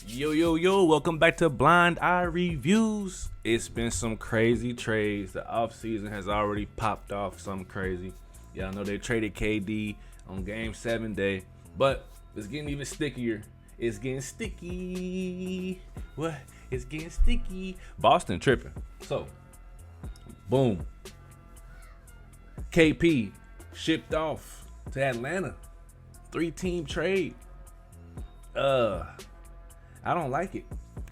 Yo, welcome back to Blind Eye Reviews. It's been some crazy trades. The offseason has already popped off something crazy. Y'all know they traded KD on Game 7 day, but it's getting even stickier. It's getting sticky. What? It's getting sticky. Boston tripping. So, boom. KP shipped off to Atlanta. 3-team trade. I don't like it.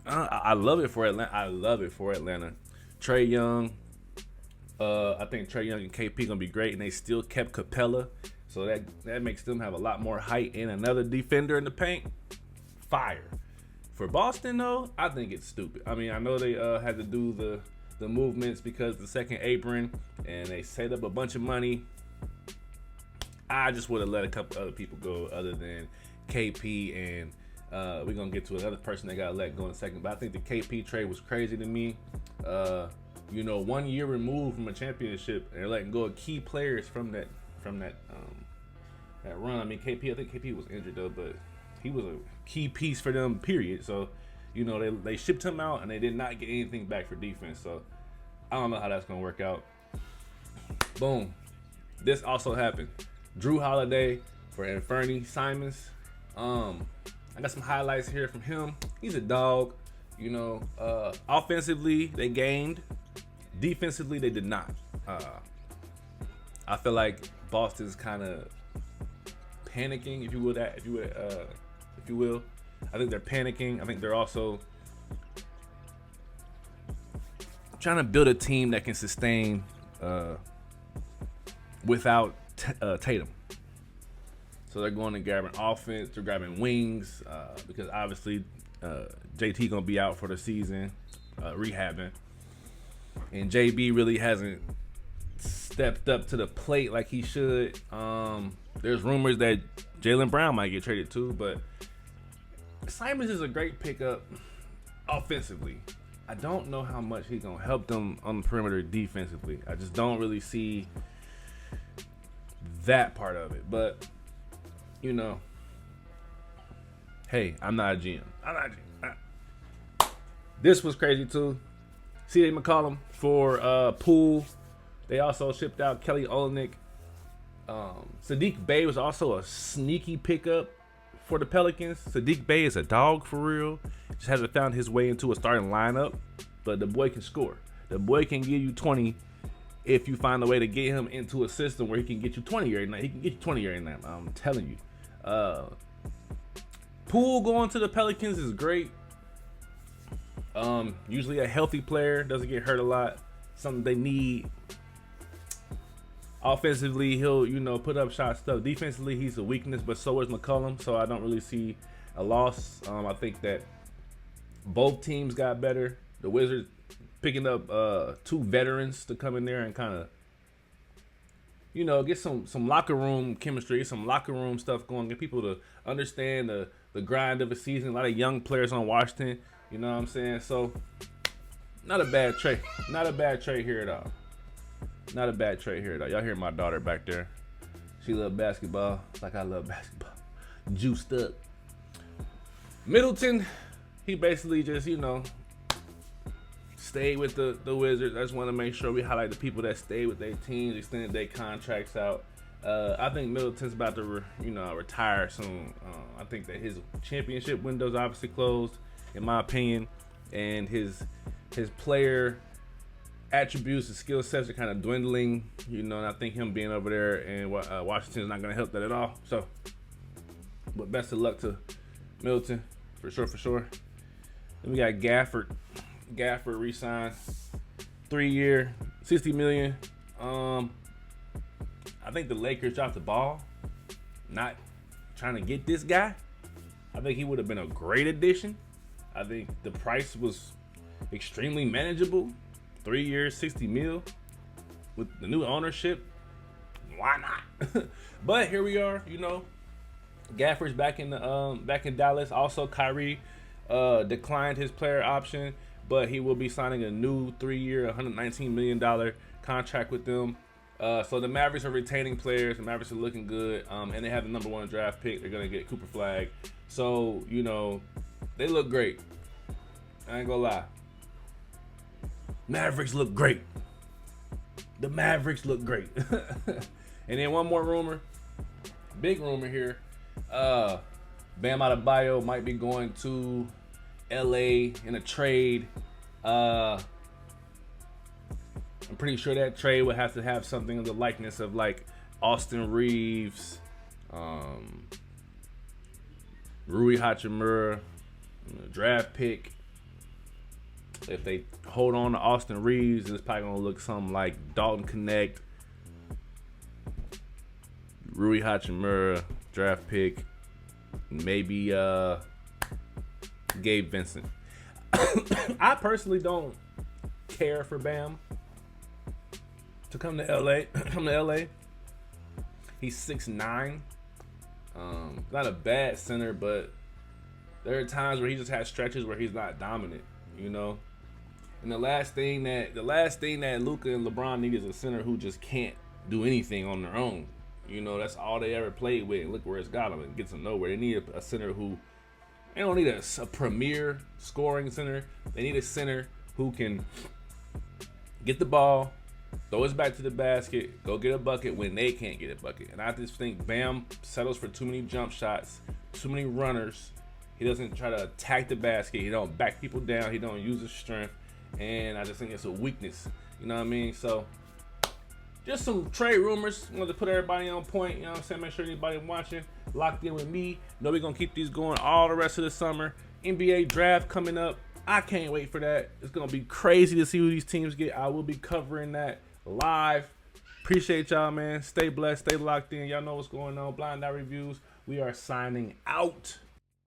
I love it for Atlanta. Trae Young. I think Trae Young and KP gonna be great, and they still kept Capella, so that makes them have a lot more height and another defender in the paint. Fire. For Boston though, I think it's stupid. I mean, I know they had to do the movements because the second apron, and they saved up a bunch of money. I just would have let a couple other people go other than KP, and we're going to get to another person that got let go in a second. But I think the KP trade was crazy to me. 1 year removed from a championship, and they're letting go of key players from that run. I mean, I think KP was injured though, but he was a key piece for them, period. So, they shipped him out, and they did not get anything back for defense. So, I don't know how that's going to work out. Boom. This also happened. Drew Holiday for Anfernee Simons. I got some highlights here from him. He's a dog. Offensively, they gained. Defensively, they did not. I feel like Boston's kind of panicking, if you will. I think they're panicking. I think they're also trying to build a team that can sustain without Tatum. So they're going to grabbing offense, they're grabbing wings, because obviously JT gonna be out for the season, rehabbing, and JB really hasn't stepped up to the plate like he should. There's rumors that Jaylen Brown might get traded too, but Simons is a great pickup offensively. I don't know how much he's gonna help them on the perimeter defensively. I just don't really see that part of it, but hey, I'm not a GM. This was crazy too. C.J. McCollum for Poole. They also shipped out Kelly Olynyk. Saddiq Bey was also a sneaky pickup for the Pelicans. Saddiq Bey is a dog for real. Just hasn't found his way into a starting lineup, but the boy can score. The boy can give you 20 if you find a way to get him into a system where he can get you 20 every night. He can get you 20 every night. I'm telling you. Poole going to the Pelicans is great. Usually a healthy player, doesn't get hurt a lot. Something they need. Offensively, he'll put up shot stuff. Defensively, he's a weakness, but so is McCollum. So I don't really see a loss. I think that both teams got better. The Wizards picking up two veterans to come in there and kind of get some locker room chemistry, some locker room stuff going, get people to understand the grind of a season. A lot of young players on Washington, you know what I'm saying? So, not a bad trade. Not a bad trade here at all. Y'all hear my daughter back there. She loves basketball. It's like I love basketball. Juiced up. Middleton, he basically just, stayed with the Wizards. I just want to make sure we highlight the people that stayed with their teams, extended their contracts out. I think Middleton's about to retire soon. I think that his championship window's obviously closed, in my opinion, and his player attributes and skill sets are kind of dwindling. And I think him being over there in Washington is not going to help that at all. So, but best of luck to Middleton, for sure. Then we got Gafford. Gafford re-signed, 3-year, $60 million. I think the Lakers dropped the ball, not trying to get this guy. I think he would have been a great addition. I think the price was extremely manageable. 3 years, $60 million with the new ownership. Why not? But here we are. Gafford's back in Dallas. Also, Kyrie declined his player option, but he will be signing a new 3-year, $119 million contract with them. So the Mavericks are retaining players. The Mavericks are looking good, and they have the #1 draft pick. They're gonna get Cooper Flag. So They look great. I ain't gonna lie. Mavericks look great. The Mavericks look great. And then one more rumor. Big rumor here. Bam Adebayo might be going to LA in a trade. I'm pretty sure that trade would have to have something of the likeness of like Austin Reeves, Rui Hachimura, draft pick. If they hold on to Austin Reeves, it's probably gonna look something like Dalton Connect, Rui Hachimura, draft pick, maybe Gabe Vincent. I personally don't care for Bam to come to LA. He's 6'9". Not a bad center, but there are times where he just has stretches where he's not dominant, you know. And the last thing that Luka and LeBron need is a center who just can't do anything on their own. You know, that's all they ever played with. And look where it's got them. It gets them nowhere. They need a center who, they don't need a premier scoring center. They need a center who can get the ball, throw it back to the basket, go get a bucket when they can't get a bucket. And I just think Bam settles for too many jump shots, too many runners. He doesn't try to attack the basket. He don't back people down. He don't use his strength. And I just think it's a weakness. You know what I mean? So, just some trade rumors. I wanted to put everybody on point. You know what I'm saying? Make sure anybody watching locked in with me. Know we're going to keep these going all the rest of the summer. NBA draft coming up. I can't wait for that. It's going to be crazy to see who these teams get. I will be covering that live. Appreciate y'all, man. Stay blessed. Stay locked in. Y'all know what's going on. Blind Eye Reviews. We are signing out.